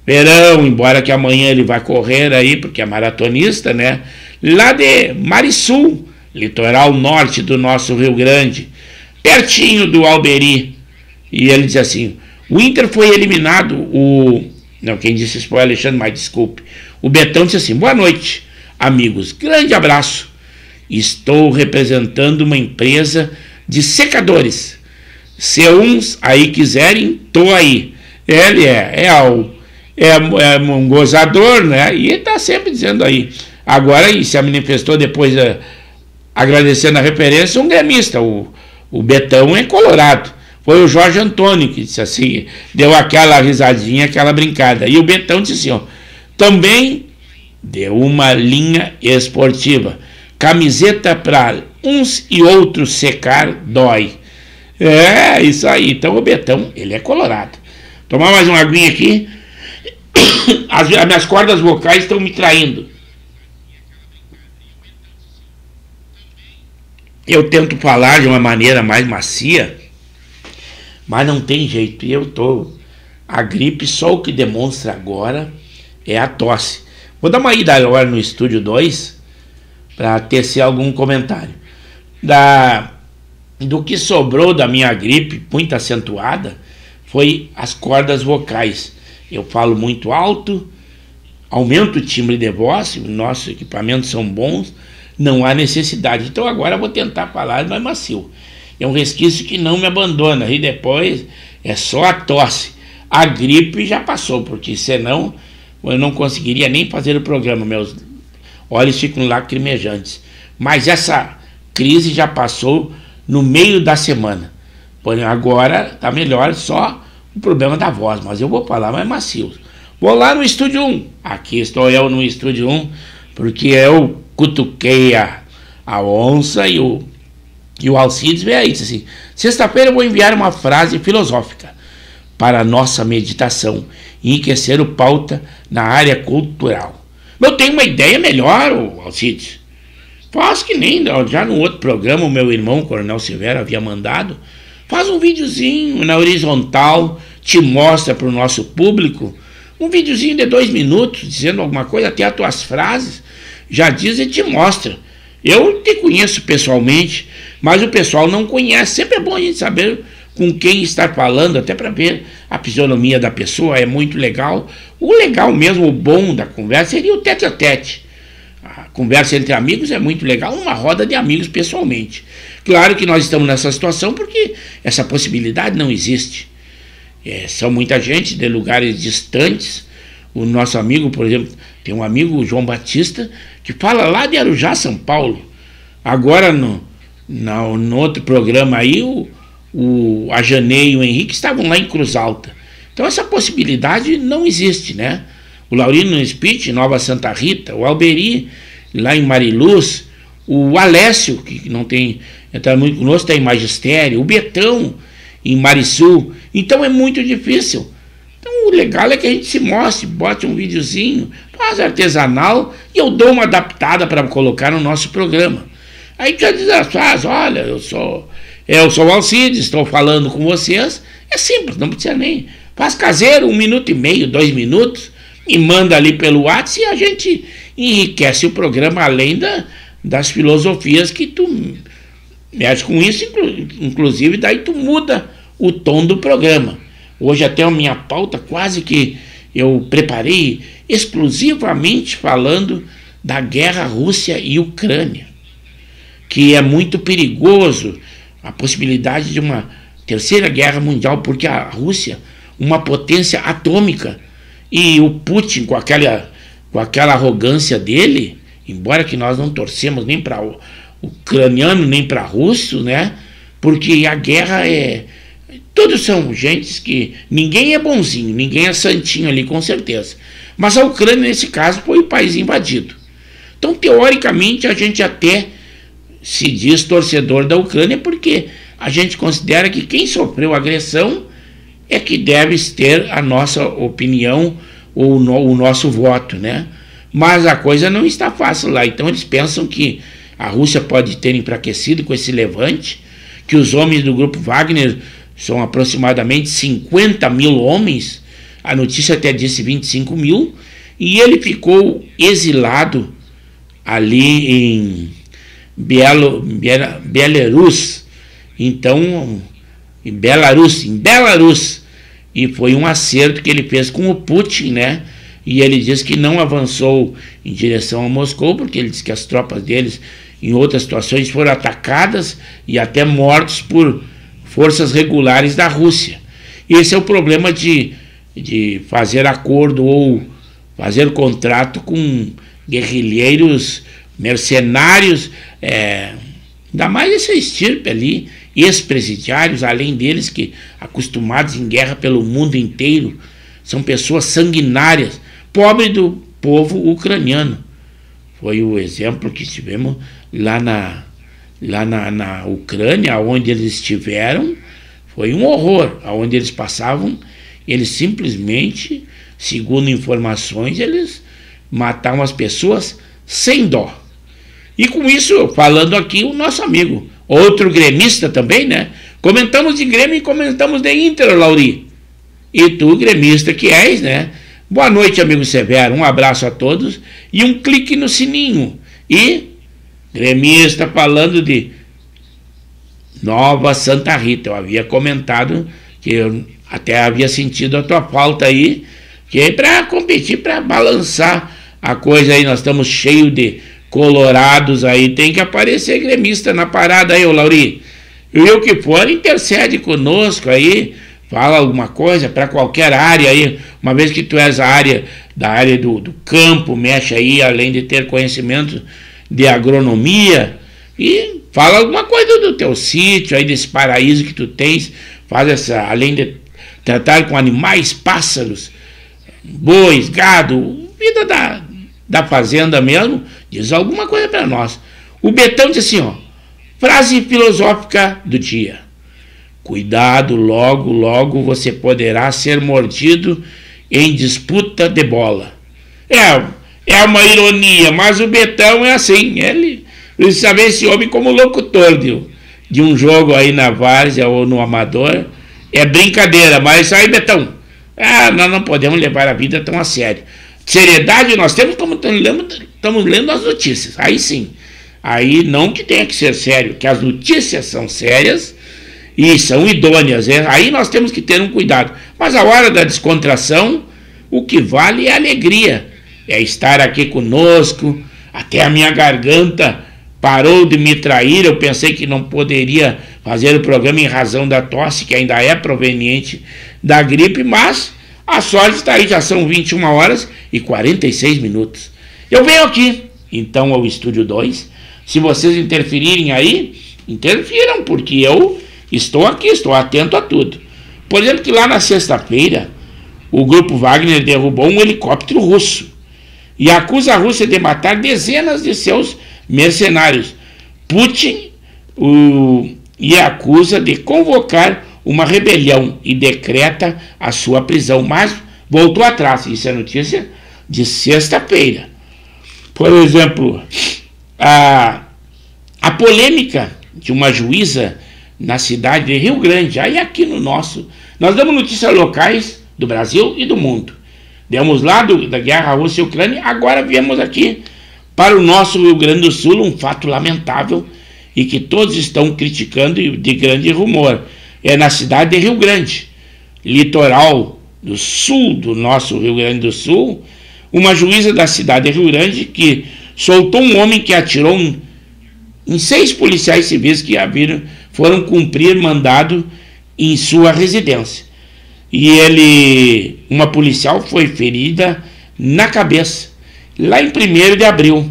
verão, embora que amanhã ele vai correr aí, porque é maratonista, né? Lá de Marisul, litoral norte do nosso Rio Grande, pertinho do Alberi. E ele diz assim: o Inter foi eliminado, não, quem disse isso foi o Alexandre, mas desculpe. O Betão disse assim: boa noite, amigos, grande abraço. Estou representando uma empresa de secadores. Se uns aí quiserem, tô aí. Ele é um gozador, né? E ele está sempre dizendo aí. Agora, e se manifestou depois, agradecendo a referência, um gremista. O Betão é colorado. Foi o Jorge Antônio que disse assim, deu aquela risadinha, aquela brincada. E o Betão disse assim, ó, também deu uma linha esportiva. Camiseta para uns e outros secar dói. É, isso aí. Então o Betão, ele é colorado. Tomar mais uma aguinha aqui. As minhas cordas vocais estão me traindo. Eu tento falar de uma maneira mais macia, mas não tem jeito. E a gripe, só o que demonstra agora é a tosse. Vou dar uma ida agora no estúdio 2 para tecer algum comentário. Do que sobrou da minha gripe, muito acentuada, foi as cordas vocais. Eu falo muito alto, aumento o timbre de voz, nossos equipamentos são bons, não há necessidade. Então agora eu vou tentar falar mais macio. É um resquício que não me abandona, e depois é só a tosse. A gripe já passou, porque senão eu não conseguiria nem fazer o programa, meus olhos ficam lacrimejantes. Mas essa crise já passou no meio da semana. Porém, agora está melhor, só o problema da voz, mas eu vou falar mais macio. Vou lá no estúdio 1. Aqui estou eu no estúdio 1, porque eu cutuquei a onça e o Alcides veio aí, disse assim: sexta-feira eu vou enviar uma frase filosófica para a nossa meditação e enriquecer o pauta na área cultural. Eu tenho uma ideia melhor, Alcides. Faz que nem já no outro programa o meu irmão, o Coronel Severo, havia mandado. Faz um videozinho na horizontal, te mostra para o nosso público, um videozinho de 2 minutos, dizendo alguma coisa, até as tuas frases, já diz e te mostra. Eu te conheço pessoalmente, mas o pessoal não conhece. Sempre é bom a gente saber com quem está falando, até para ver a fisionomia da pessoa, é muito legal. O legal mesmo, o bom da conversa seria o tete-a-tete. A conversa entre amigos é muito legal, uma roda de amigos pessoalmente. Claro que nós estamos nessa situação porque essa possibilidade não existe. São muita gente de lugares distantes. O nosso amigo, por exemplo, tem um amigo, o João Batista, que fala lá de Arujá, São Paulo. Agora, no outro programa aí, o Ajanei e o Henrique estavam lá em Cruz Alta. Então essa possibilidade não existe, né? O Laurino Spitz, Nova Santa Rita, o Alberi, lá em Mariluz, o Alessio, que não tem, está muito conosco, está em Magistério, o Betão, em Marisul. Então é muito difícil. Então o legal é que a gente se mostre, bote um videozinho, faz artesanal e eu dou uma adaptada para colocar no nosso programa. Aí já diz, olha, eu sou o Alcides, estou falando com vocês. É simples, não precisa nem. Faz caseiro, 1 minuto e meio, 2 minutos, e manda ali pelo WhatsApp e a gente enriquece o programa além das filosofias que tu mexe com isso, inclusive daí tu muda o tom do programa. Hoje até a minha pauta quase que eu preparei exclusivamente falando da guerra Rússia e Ucrânia, que é muito perigoso a possibilidade de uma terceira guerra mundial, porque a Rússia, uma potência atômica, e o Putin com aquela arrogância dele, embora que nós não torcemos nem para o ucraniano nem para russo, né? Porque a guerra todos são gentes que ninguém é bonzinho, ninguém é santinho ali, com certeza. Mas a Ucrânia, nesse caso, foi o país invadido. Então, teoricamente, a gente até se diz torcedor da Ucrânia, porque a gente considera que quem sofreu agressão é que deve ter a nossa opinião ou o nosso voto, né? Mas a coisa não está fácil lá. Então eles pensam que a Rússia pode ter enfraquecido com esse levante, que os homens do grupo Wagner são aproximadamente 50 mil homens, a notícia até disse 25 mil, e ele ficou exilado ali em Belarus, então em Belarus, e foi um acerto que ele fez com o Putin, né? E ele diz que não avançou em direção a Moscou, porque ele diz que as tropas deles, em outras situações, foram atacadas e até mortos por forças regulares da Rússia. Esse é o problema de fazer acordo ou fazer contrato com guerrilheiros, mercenários, ainda mais essa estirpe ali, ex-presidiários, além deles que acostumados em guerra pelo mundo inteiro, são pessoas sanguinárias, pobre do povo ucraniano. Foi o exemplo que tivemos lá na Ucrânia, onde eles estiveram, foi um horror. Onde eles passavam, eles simplesmente, segundo informações, eles matavam as pessoas sem dó. E com isso, falando aqui, o nosso amigo, outro gremista também, né? Comentamos de Grêmio e comentamos de Inter, Lauri. E tu, gremista que és, né? Boa noite, amigo Severo. Um abraço a todos e um clique no sininho. E gremista falando de Nova Santa Rita. Eu havia comentado que eu até havia sentido a tua falta aí, que é para competir, para balançar a coisa aí. Nós estamos cheios de colorados aí. Tem que aparecer gremista na parada aí, ô Lauri. E o que for, intercede conosco aí. Fala alguma coisa para qualquer área aí, uma vez que tu és da área do campo, mexe aí, além de ter conhecimento de agronomia, e fala alguma coisa do teu sítio aí, desse paraíso que tu tens, além de tratar com animais, pássaros, bois, gado, vida da fazenda mesmo, diz alguma coisa para nós. O Betão diz assim, ó, frase filosófica do dia. Cuidado, logo, logo você poderá ser mordido em disputa de bola. É uma ironia, mas o Betão é assim. Ele sabe esse homem como locutor de um jogo aí na várzea ou no amador. É brincadeira, mas isso aí, Betão. Nós não podemos levar a vida tão a sério. Seriedade nós temos como estamos lendo as notícias. Aí sim. Aí não que tenha que ser sério, que as notícias são sérias e são idôneas, aí nós temos que ter um cuidado. Mas a hora da descontração, o que vale é a alegria, é estar aqui conosco. Até a minha garganta parou de me trair, eu pensei que não poderia fazer o programa em razão da tosse, que ainda é proveniente da gripe, mas a sorte está aí, já são 21 horas e 46 minutos. Eu venho aqui, então, ao Estúdio 2, se vocês interferirem aí, interfiram, porque eu estou aqui, estou atento a tudo. Por exemplo, que lá na sexta-feira, o grupo Wagner derrubou um helicóptero russo e acusa a Rússia de matar dezenas de seus mercenários. Putin e acusa de convocar uma rebelião e decreta a sua prisão, mas voltou atrás. Isso é notícia de sexta-feira. Por exemplo, a polêmica de uma juíza na cidade de Rio Grande, aí aqui no nosso, nós damos notícias locais do Brasil e do mundo. Demos lá da guerra Rússia e Ucrânia, agora viemos aqui para o nosso Rio Grande do Sul, um fato lamentável e que todos estão criticando e de grande rumor. É na cidade de Rio Grande, litoral do sul do nosso Rio Grande do Sul, uma juíza da cidade de Rio Grande que soltou um homem que atirou em 6 policiais civis que foram cumprir mandado em sua residência. E uma policial foi ferida na cabeça, lá em 1º de abril.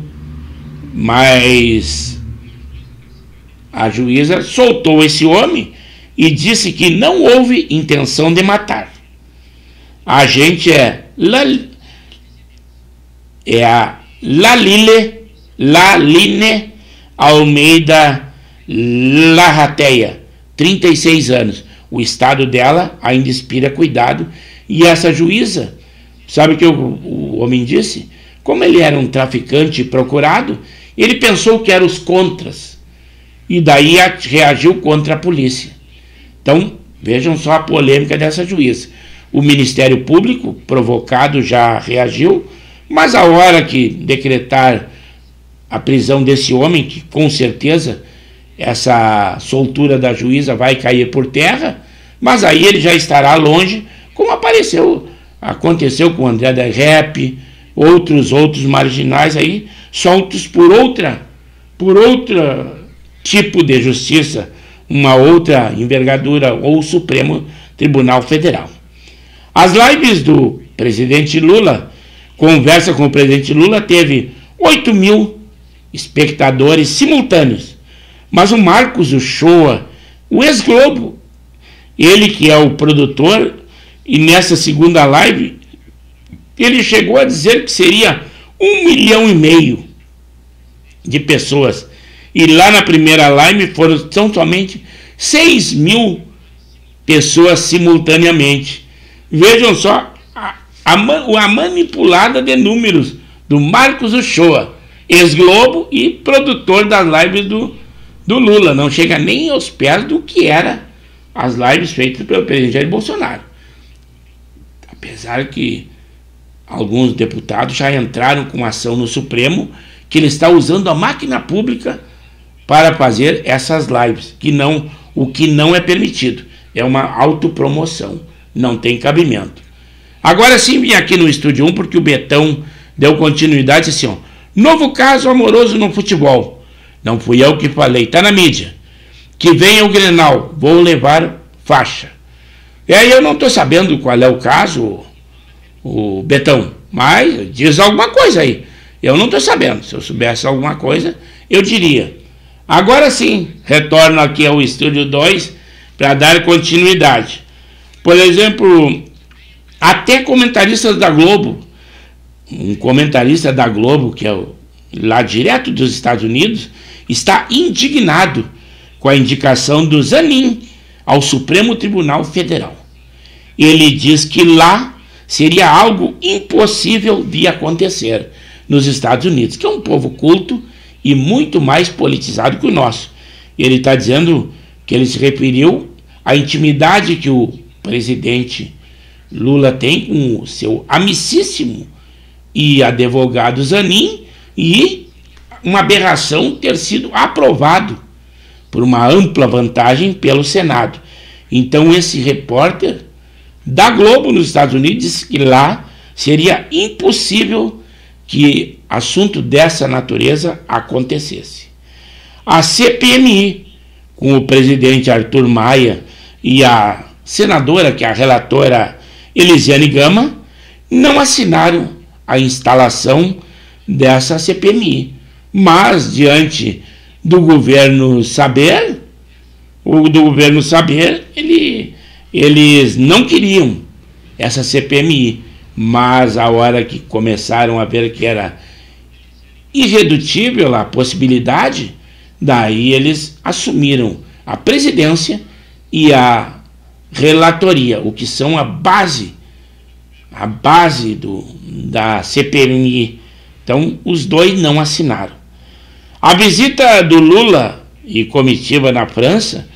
Mas a juíza soltou esse homem e disse que não houve intenção de matar. A agente a Laline Almeida Larrateia, 36 anos. O estado dela ainda inspira cuidado. E essa juíza, sabe o que o homem disse? Como ele era um traficante procurado, ele pensou que eram os contras. E daí reagiu contra a polícia. Então, vejam só a polêmica dessa juíza. O Ministério Público, provocado, já reagiu, mas a hora que decretar a prisão desse homem, que com certeza essa soltura da juíza vai cair por terra, mas aí ele já estará longe, como aconteceu com o André da Rep, outros marginais aí, soltos por outra tipo de justiça, uma outra envergadura, ou o Supremo Tribunal Federal. As lives do presidente Lula, conversa com o presidente Lula, teve 8 mil espectadores simultâneos. Mas o Marcos Uchoa, o ex-Globo, ele que é o produtor, e nessa segunda live, ele chegou a dizer que seria 1,5 milhão de pessoas. E lá na primeira live são somente 6 mil pessoas simultaneamente. Vejam só a manipulada de números do Marcos Uchoa, ex-Globo e produtor das lives do Lula. Não chega nem aos pés do que eram as lives feitas pelo presidente Jair Bolsonaro. Apesar que alguns deputados já entraram com ação no Supremo que ele está usando a máquina pública para fazer essas lives, o que não é permitido. É uma autopromoção, não tem cabimento. Agora sim vim aqui no Estúdio 1 porque o Betão deu continuidade assim, ó. Novo caso amoroso no futebol. Não fui eu que falei, tá na mídia. Que venha o Grenal, vou levar faixa. E aí eu não estou sabendo qual é o caso, o Betão, mas diz alguma coisa aí. Eu não estou sabendo. Se eu soubesse alguma coisa, eu diria. Agora sim, retorno aqui ao Estúdio 2 para dar continuidade. Por exemplo, até comentaristas da Globo, um comentarista da Globo, que é lá direto dos Estados Unidos, está indignado com a indicação do Zanin ao Supremo Tribunal Federal. Ele diz que lá seria algo impossível de acontecer nos Estados Unidos, que é um povo culto e muito mais politizado que o nosso. Ele está dizendo que ele se referiu à intimidade que o presidente Lula tem com o seu amicíssimo e advogado Zanin, e uma aberração ter sido aprovado por uma ampla vantagem pelo Senado. Então esse repórter da Globo nos Estados Unidos disse que lá seria impossível que assunto dessa natureza acontecesse. A CPMI, com o presidente Arthur Maia e a senadora, que é a relatora Elisiane Gama, não assinaram a instalação dessa CPMI. Mas, diante do governo saber, eles não queriam essa CPMI, mas a hora que começaram a ver que era irredutível a possibilidade, daí eles assumiram a presidência e a relatoria, o que são a base da CPMI. Então, os dois não assinaram. A visita do Lula e comitiva na França,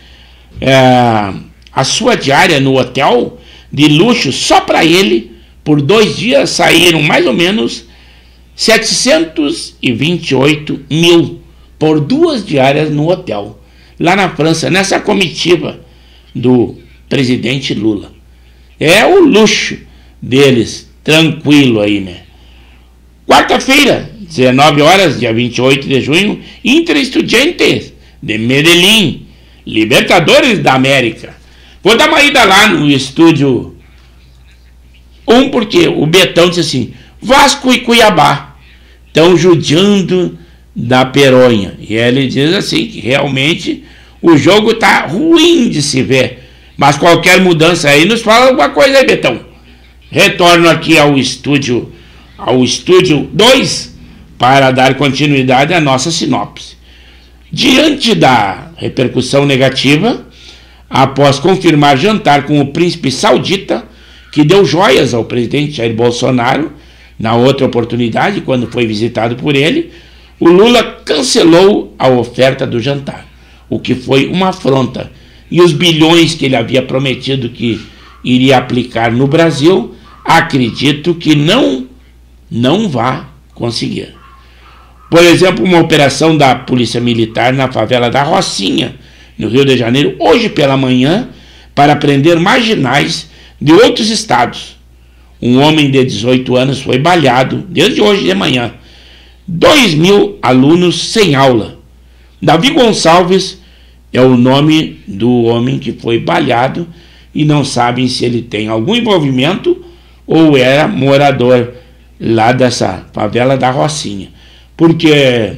a sua diária no hotel de luxo só para ele, por 2 dias, saíram mais ou menos 728 mil por 2 diárias no hotel, lá na França, nessa comitiva do presidente Lula. É o luxo deles, tranquilo aí, né? Quarta-feira, 19 horas, dia 28 de junho, Inter Estudiantes de Medellín, Libertadores da América. Vou dar uma ida lá no Estúdio 1, porque o Betão disse assim, Vasco e Cuiabá estão judiando da peronha. E ele diz assim, que realmente o jogo está ruim de se ver. Mas qualquer mudança aí, nos fala alguma coisa aí, Betão. Retorno aqui ao Estúdio 2, para dar continuidade à nossa sinopse. Diante da repercussão negativa, após confirmar jantar com o príncipe saudita, que deu joias ao presidente Jair Bolsonaro. Na outra oportunidade, quando foi visitado por ele, o Lula cancelou a oferta do jantar, o que foi uma afronta. E os bilhões que ele havia prometido que iria aplicar no Brasil, acredito que não vai conseguir. Por exemplo, uma operação da Polícia Militar na favela da Rocinha, no Rio de Janeiro, hoje pela manhã, para prender marginais de outros estados. Um homem de 18 anos foi baleado desde hoje de manhã. 2.000 alunos sem aula. Davi Gonçalves é o nome do homem que foi baleado e não sabem se ele tem algum envolvimento ou era morador lá dessa favela da Rocinha. Porque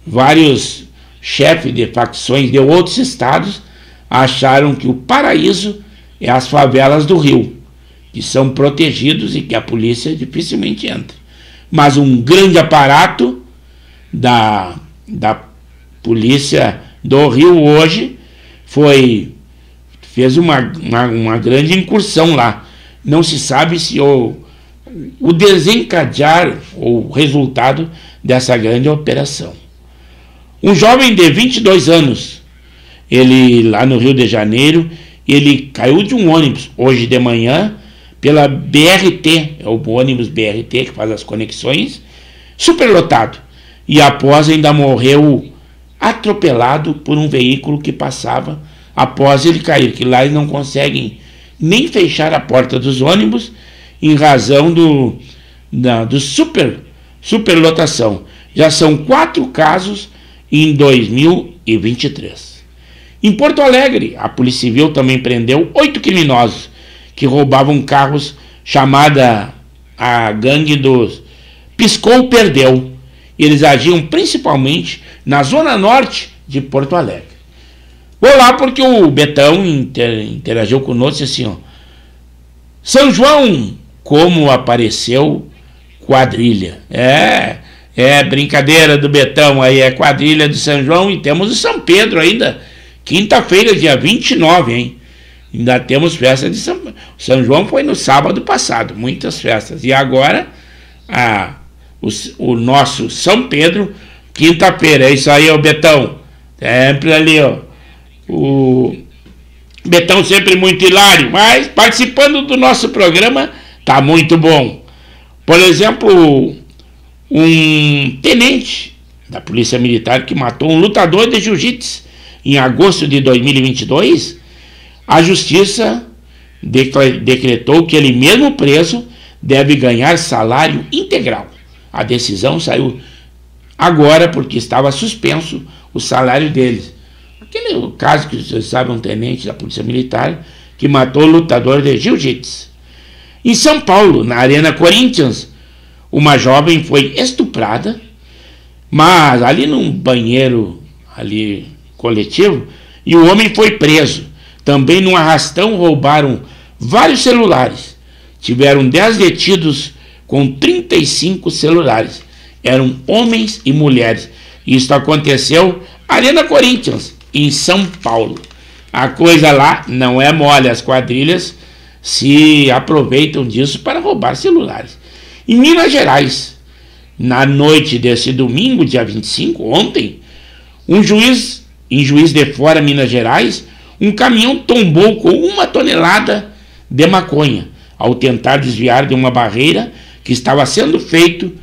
vários chefes de facções de outros estados acharam que o paraíso é as favelas do Rio, que são protegidos e que a polícia dificilmente entra. Mas um grande aparato da polícia do Rio hoje fez uma grande incursão lá. Não se sabe se o desencadear ou o resultado dessa grande operação. Um jovem de 22 anos, ele lá no Rio de Janeiro, ele caiu de um ônibus hoje de manhã pela BRT, é o ônibus BRT que faz as conexões, superlotado. E após ainda morreu atropelado por um veículo que passava após ele cair, que lá eles não conseguem nem fechar a porta dos ônibus em razão do superlotação. Já são 4 casos em 2023. Em Porto Alegre, a Polícia Civil também prendeu 8 criminosos que roubavam carros, chamada a gangue dos Piscou Perdeu. Eles agiam principalmente na zona norte de Porto Alegre. Vou lá porque o Betão interagiu conosco assim, ó. São João, como apareceu quadrilha. É brincadeira do Betão aí, é quadrilha do São João, e temos o São Pedro ainda, quinta-feira, dia 29, hein? Ainda temos festa de São João, foi no sábado passado, muitas festas. E agora, o nosso São Pedro, quinta-feira, é isso aí, ó, Betão. Sempre ali, ó. O Betão sempre muito hilário, mas participando do nosso programa, tá muito bom. Por exemplo, um tenente da Polícia Militar que matou um lutador de jiu-jitsu em agosto de 2022, a Justiça decretou que ele mesmo preso deve ganhar salário integral. A decisão saiu agora porque estava suspenso o salário dele. Aquele caso que vocês sabem, um tenente da Polícia Militar que matou o lutador de jiu-jitsu. Em São Paulo, na Arena Corinthians, uma jovem foi estuprada, mas ali num banheiro ali coletivo, e o homem foi preso. Também num arrastão roubaram vários celulares. Tiveram 10 detidos com 35 celulares. Eram homens e mulheres. Isso aconteceu na Arena Corinthians, em São Paulo. A coisa lá não é mole, as quadrilhas se aproveitam disso para roubar celulares. Em Minas Gerais, na noite desse domingo, dia 25, ontem, em Juiz de Fora, Minas Gerais, um caminhão tombou com 1 tonelada de maconha, ao tentar desviar de uma barreira que estava sendo feito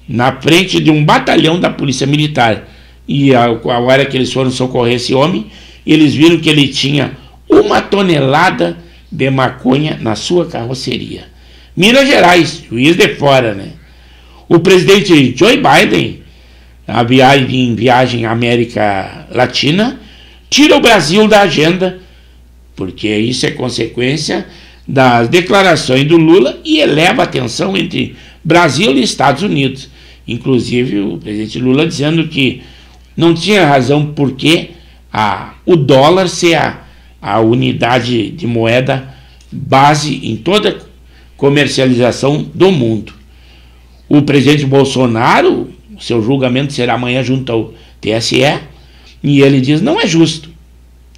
na frente de um batalhão da Polícia Militar. E a hora que eles foram socorrer esse homem, eles viram que ele tinha 1 tonelada de maconha na sua carroceria. Minas Gerais, Juiz de Fora, né? O presidente Joe Biden, em viagem à América Latina, tira o Brasil da agenda, porque isso é consequência das declarações do Lula e eleva a tensão entre Brasil e Estados Unidos. Inclusive o presidente Lula dizendo que não tinha razão porque o dólar ser a unidade de moeda base em toda comercialização do mundo. O presidente Bolsonaro, seu julgamento será amanhã junto ao TSE, e ele diz: não é justo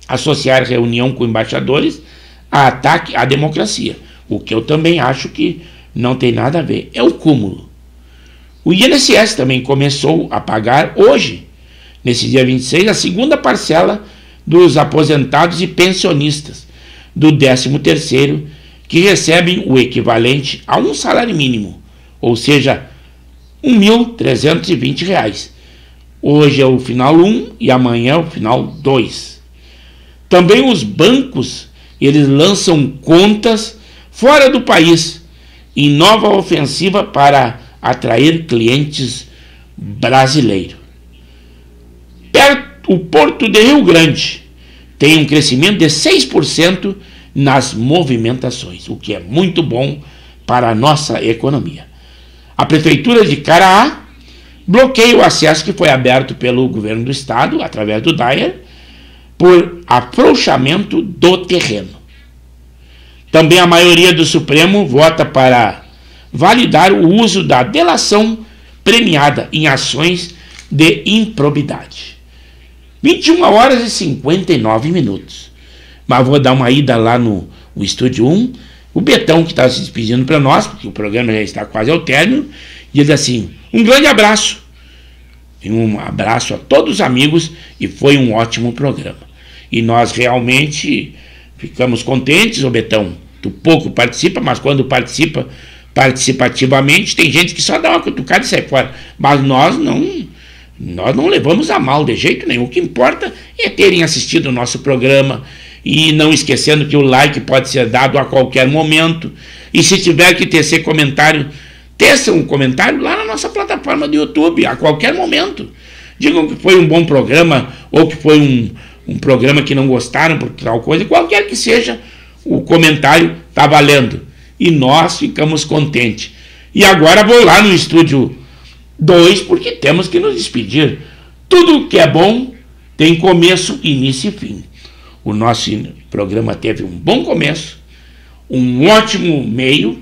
associar reunião com embaixadores a ataque à democracia, o que eu também acho que não tem nada a ver. É o cúmulo. O INSS também começou a pagar hoje, nesse dia 26, a segunda parcela dos aposentados e pensionistas do 13º, que recebem o equivalente a um salário mínimo, ou seja, R$ 1.320. Hoje é o final 1 e amanhã é o final 2. Também os bancos, eles lançam contas fora do país, em nova ofensiva para atrair clientes brasileiros. O Porto de Rio Grande tem um crescimento de 6% nas movimentações, o que é muito bom para a nossa economia. A Prefeitura de Caraá bloqueia o acesso que foi aberto pelo governo do estado, através do DAER, por afrouxamento do terreno. Também a maioria do Supremo vota para validar o uso da delação premiada em ações de improbidade. 21h59. Mas vou dar uma ida lá no Estúdio 1. O Betão, que está se despedindo para nós, porque o programa já está quase ao término, diz assim: um grande abraço. Um abraço a todos os amigos e foi um ótimo programa. E nós realmente ficamos contentes, ô Betão. Tu pouco participa, mas quando participa participativamente, tem gente que só dá uma cutucada e sai fora. Mas nós não levamos a mal de jeito nenhum. O que importa é terem assistido o nosso programa e não esquecendo que o like pode ser dado a qualquer momento. E se tiver que tecer comentário, teça um comentário lá na nossa plataforma do YouTube, a qualquer momento. Digam que foi um bom programa ou que foi um programa que não gostaram por tal coisa, qualquer que seja, o comentário está valendo. E nós ficamos contentes. E agora vou lá no Estúdio 2, porque temos que nos despedir. Tudo que é bom tem começo, início e fim. O nosso programa teve um bom começo, um ótimo meio,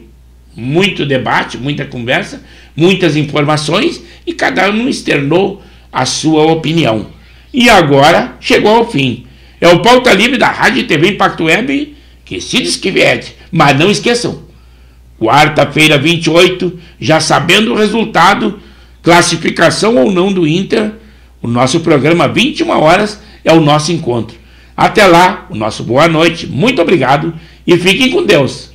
muito debate, muita conversa, muitas informações e cada um externou a sua opinião. E agora chegou ao fim. É o Pauta Livre da Rádio e TV Impacto Web que se despede. Mas não esqueçam, quarta-feira 28, já sabendo o resultado, classificação ou não do Inter, o nosso programa 21h é o nosso encontro. Até lá, o nosso boa noite, muito obrigado e fiquem com Deus.